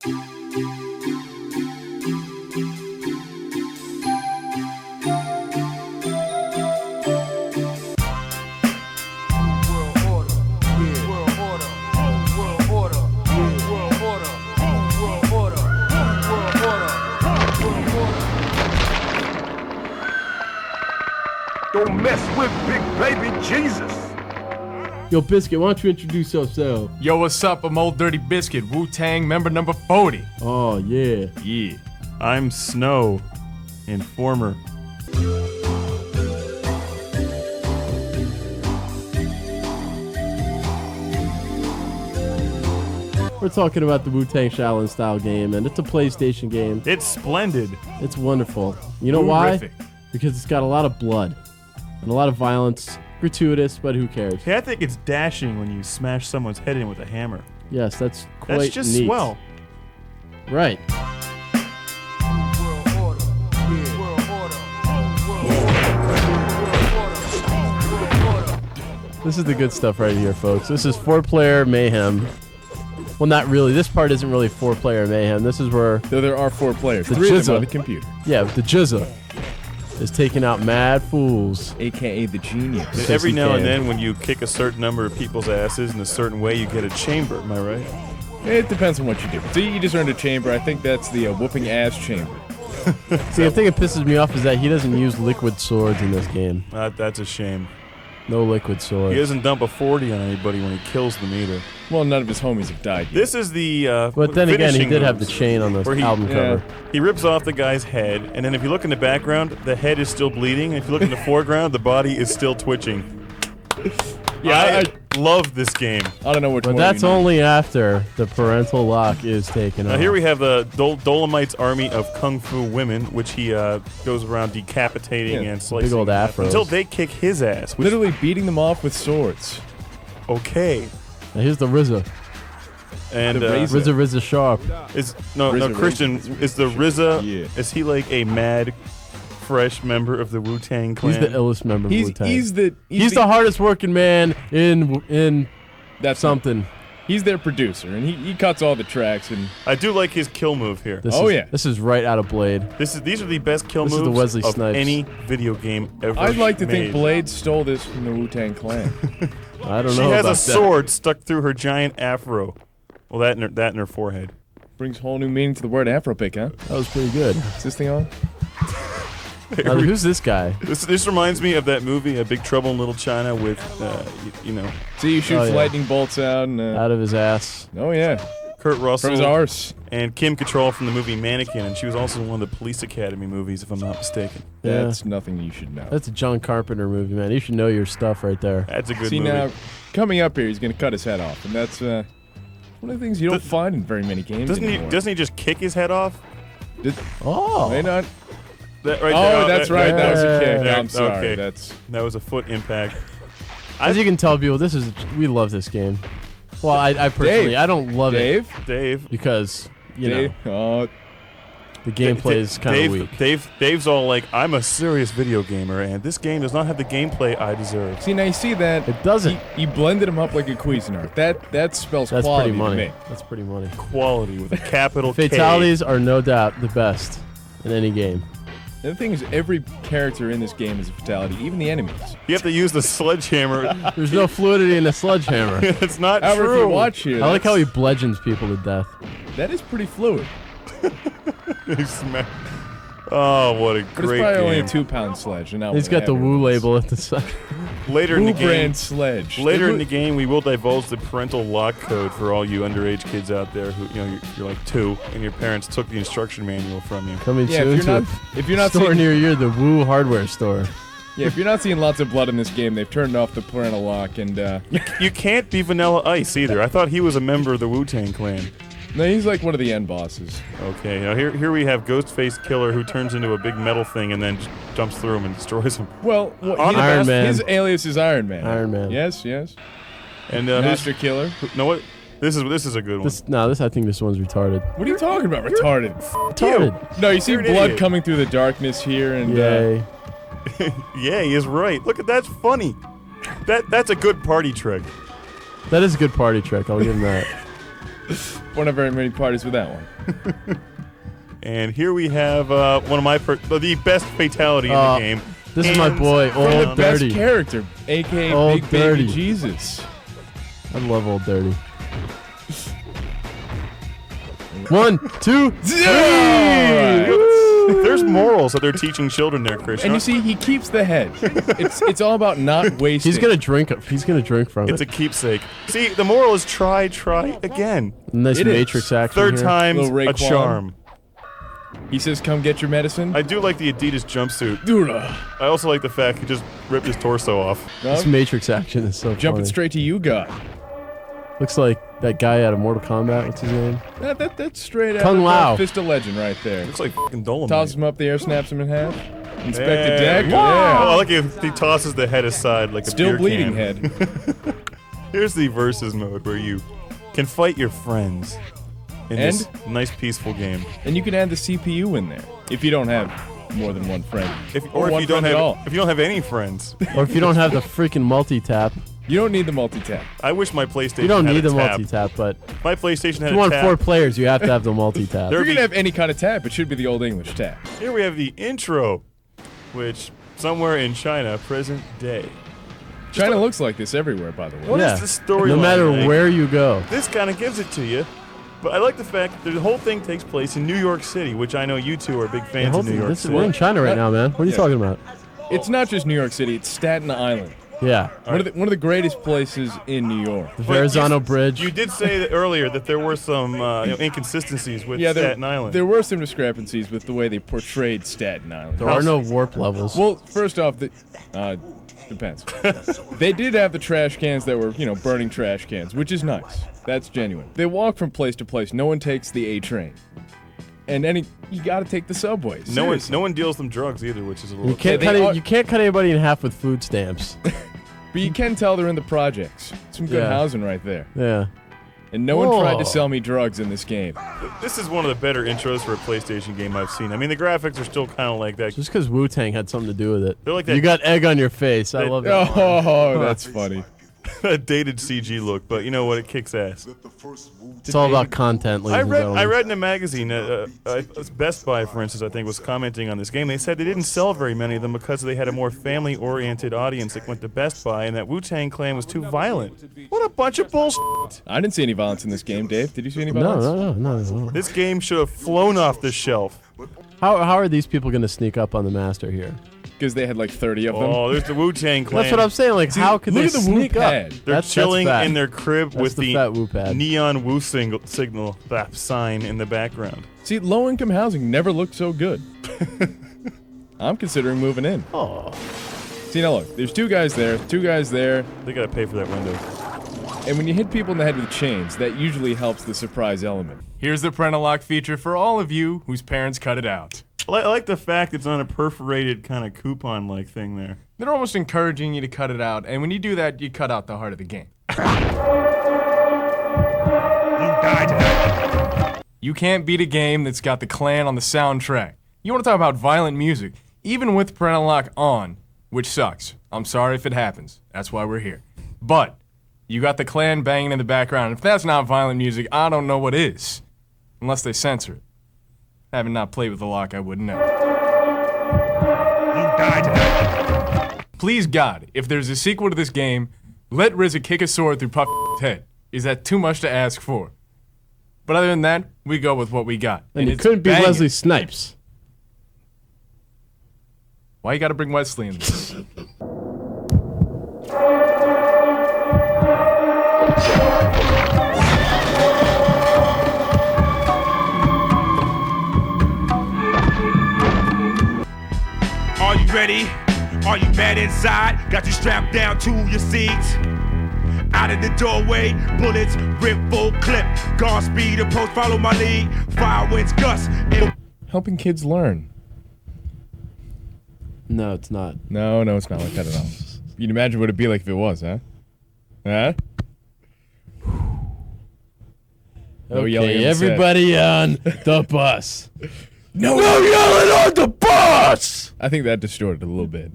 Don't mess with Big Baby Jesus. Yo, Biscuit, why don't you introduce yourself? Yo, what's up? I'm Old Dirty Biscuit, Wu Tang member number 40. Oh, yeah. Yeah. I'm Snow, Informer. We're talking about the Wu Tang Shaolin Style game, and it's a PlayStation game. It's splendid. It's wonderful. You know Horrific. why? Because it's got a lot of blood and a lot of violence. Gratuitous, but who cares? Hey, I think it's dashing when you smash someone's head in with a hammer. Yes, that's quite That's just neat. swell. Right. This is the good stuff right here, folks. This is 4-player mayhem. Well, not really. This part isn't really 4-player mayhem. This is where... Though there are 4 players. The 3 of them GZA. on the computer. Yeah, the GZA is taking out mad fools. AKA the genius. Every he now and can. then when you kick a certain number of people's asses in a certain way, you get a chamber. Am I right? It depends on what you do. So you just earned a chamber. I think that's the whooping ass chamber. See, the thing that pisses me off is that he doesn't use liquid swords in this game. That's a shame. No liquid swords. He doesn't dump a 40 on anybody when he kills them either. Well, none of his homies have died yet. This is the But then again, he finishing did have the moves, chain on the where he- album cover. He rips off the guy's head, and then if you look in the background, the head is still bleeding. If you look in the foreground, the body is still twitching. Yeah, I love this game. I don't know which But one. that's you need. only after the parental lock is taken Now off. here we have the Dolemite's army of kung fu women, which he goes around decapitating Yeah, and slicing big old afros. until they kick his ass. Which, Literally beating them off with swords. okay, Now here's the RZA. and The razor. RZA Sharp. is no RZA, Christian RZA. is the RZA? Yeah. Is he like a mad, fresh member of the Wu Tang Clan? He's the illest member of He's Wu-Tang. he's the the hardest working man in that's something. He's their producer, and he cuts all the tracks. And I do like his kill move here. This Oh, is, yeah. This is right out of Blade. These are the best kill This is moves the Wesley of Snipes. any video game ever. I'd like to think made. Blade stole this from the Wu Tang Clan. I don't She know has about a that. sword stuck through her giant afro. Well, that in her forehead. Brings whole new meaning to the word Afropic, huh? That was pretty good. Is this thing on? Now, who's this guy? This reminds me of that movie, A Big Trouble in Little China, with you know, So you shoots Oh, yeah. lightning bolts out and Out of his ass. oh yeah, Kurt from Russell his arse. and Kim Cattrall from the movie Mannequin, and she was also in one of the Police Academy movies, if I'm not mistaken. Yeah. That's nothing you should know. That's a John Carpenter movie, man. You should know your stuff right there. That's a good See movie. now, coming up here, he's gonna cut his head off, and that's one of the things you don't find in very many games anymore. Doesn't he just kick his head off? Oh. May not. That right Oh, there. that's right. That was a kick. there- I'm sorry. okay. That's That was a foot impact. As you can tell, people, we love this game. Well, I personally, Dave. I don't love it Dave. because, you Dave. know, Oh, the gameplay is kind of weak. Dave's all like, I'm a serious video gamer, and this game does not have the gameplay I deserve. see now you see that It doesn't. He blended him up like a Cuisinart. That spells That's quality pretty money. to me. That's pretty money. Quality with a capital K. Fatalities are no doubt the best in any game. And the thing is, every character in this game is a fatality, even the enemies. You have to use the sledgehammer. There's no fluidity in a sledgehammer. It's not However, true. if you watch here, I like how that's- he bludgeons people to death. that is pretty fluid. He smacked- Oh, what a But it's great probably only a game. 2-pound sledge, and not He's one of got the heavier Wu ones. label at the side. Later in Wu the game, brand sledge. later They in the game, we will divulge the parental lock code for all you underage kids out there who, you know, you're like 2, and your parents took the instruction manual from you. Coming Yeah, soon if you're to not, if you're not store seeing, near you, the Wu hardware store. yeah, if you're not seeing lots of blood in this game, they've turned off the parental lock, and You can't be Vanilla Ice either. I thought he was a member of the Wu Tang Clan. no, he's like one of the end bosses. Okay, now here we have Ghostface Killer, who turns into a big metal thing and then just jumps through him and destroys him. Well, Iron Man. His alias is Iron Man. Iron Man. Yes, yes. And Master Killer. no, what? This is a good one. I think this one's retarded. What are you talking about? Retarded. Retarded. No, you see You're an blood idiot. coming through the darkness here, and Yay. Yeah, he is right. Look at that's funny. That's a good party trick. That is a good party trick. I'll give him that. Won't have very many parties with that one. And here we have one of my the best fatality in the game. This is my boy, From the Old best Dirty. character, a.k.a. Old Big Dirty. Baby Jesus. I love Old Dirty. 1, 2, 3. There's morals that they're teaching children there, Christian. And you see, he keeps the head. It's all about not wasting. He's gonna drink. He's gonna drink from It's it. a keepsake. See, the moral is try again. Nice It is. Matrix action. Third here. time's Little a Raekwon. charm. He says, "Come get your medicine." I do like the Adidas jumpsuit. Dura. I also like the fact he just ripped his torso off. This Matrix action is so Jumping funny. straight to you, God. Looks like that guy out of Mortal Kombat. What's his name? That's straight out Kung of Lao. Fist of Legend right there. Looks like fucking Dolemite. Tosses him up the air, snaps him in half. Inspect the Yeah. deck. Oh, I Yeah. like if he tosses the head aside like a Still beer bleeding can. head. Here's the versus mode where you can fight your friends in this nice peaceful game. And you can add the CPU in there if you don't have more than one friend. If one you don't friend at all. have if you don't have any friends. Or if you don't have the freaking multi-tap. You don't need the multi-tap. I wish my PlayStation You don't had need a the tab. multi-tap, but My PlayStation had if you a want tab. 4 players, you have to have the multi-tap. There- If you're gonna have any kind of tap, it should be the old English tap. Here we have the intro, which somewhere in China, present day. China looks like this everywhere, by the way. What is Yeah. the storyline? No matter like? where you go. This kind of gives it to you. But I like the fact that the whole thing takes place in New York City, which I know you two are big fans of New York City. We're in China right now, man. What are you Yeah. talking about? It's not just New York City; it's Staten Island. Yeah. One of the greatest places in New York. The Verrazano Bridge. You did say that earlier that there were some inconsistencies with Yeah, Staten Island. there were some discrepancies with the way they portrayed Staten Island. There are no warp levels. Well, first off, depends. They did have the trash cans that were, burning trash cans, which is nice. That's genuine. They walk from place to place. No one takes the A train. And you gotta take the subway. no Seriously. one deals them drugs either, which is a little. you can't they cut are- you can't cut anybody in half with food stamps. But you can tell they're in the projects. Some good Yeah. housing right there. Yeah. And no one tried Whoa. to sell me drugs in this game. This is one of the better intros for a PlayStation game I've seen. I mean, the graphics are still kind of like that. Just because Wu Tang had something to do with it. They're like that- You got egg on your face. I love that. Oh, that's funny. A dated CG look, but you know what? It kicks ass. It's all about content, ladies I and read gentlemen. in a magazine, Best Buy, for instance, I think, was commenting on this game. They said they didn't sell very many of them because they had a more family-oriented audience that went to Best Buy, and that Wu Tang Clan was too violent. What a bunch of bullshit! I didn't see any violence in this game, Dave. Did you see any No, violence? no. This game should have flown off the shelf. How are these people going to sneak up on the master here? Because they had like 30 of them. Oh, there's the Wu Tang Clan. That's what I'm saying. Like, how could look they at the Wu sneak up? pad. They're chilling fat. in their crib That's with the the fat Wu pad. neon Wu signal that sign in the background. See, low-income housing never looked so good. I'm considering moving in. Oh, See, now look, there's two guys there, They gotta pay for that window. and when you hit people in the head with chains, that usually helps the surprise element. Here's the parental lock feature for all of you whose parents cut it out. I like the fact it's on a perforated kind of coupon-like thing there. They're almost encouraging you to cut it out, and when you do that, you cut out the heart of the game. You can't beat a game that's got the Clan on the soundtrack. You want to talk about violent music, even with parental lock on, which sucks. I'm sorry if it happens. That's why we're here. But you got the Clan banging in the background. If that's not violent music, I don't know what is. Unless they censor it. Having not played with the lock, I wouldn't know. Please God, if there's a sequel to this game, let RZA kick a sword through Puff's head. Is that too much to ask for? But other than that, we go with what we got. and it it's couldn't be banging. Wesley Snipes. Why you gotta bring Wesley in this? Are you ready? Are you mad inside? Got you strapped down to your seats. Out of the doorway, bullets rip full clip. Guard speed approach, follow my lead. Fire winds gust. Helping kids learn. No, it's not. No, it's not like that at all. You'd imagine what it'd be like if it was, huh? Huh? No yelling Okay, on the set. everybody on the bus. No yelling on the bus! I think that distorted a little bit.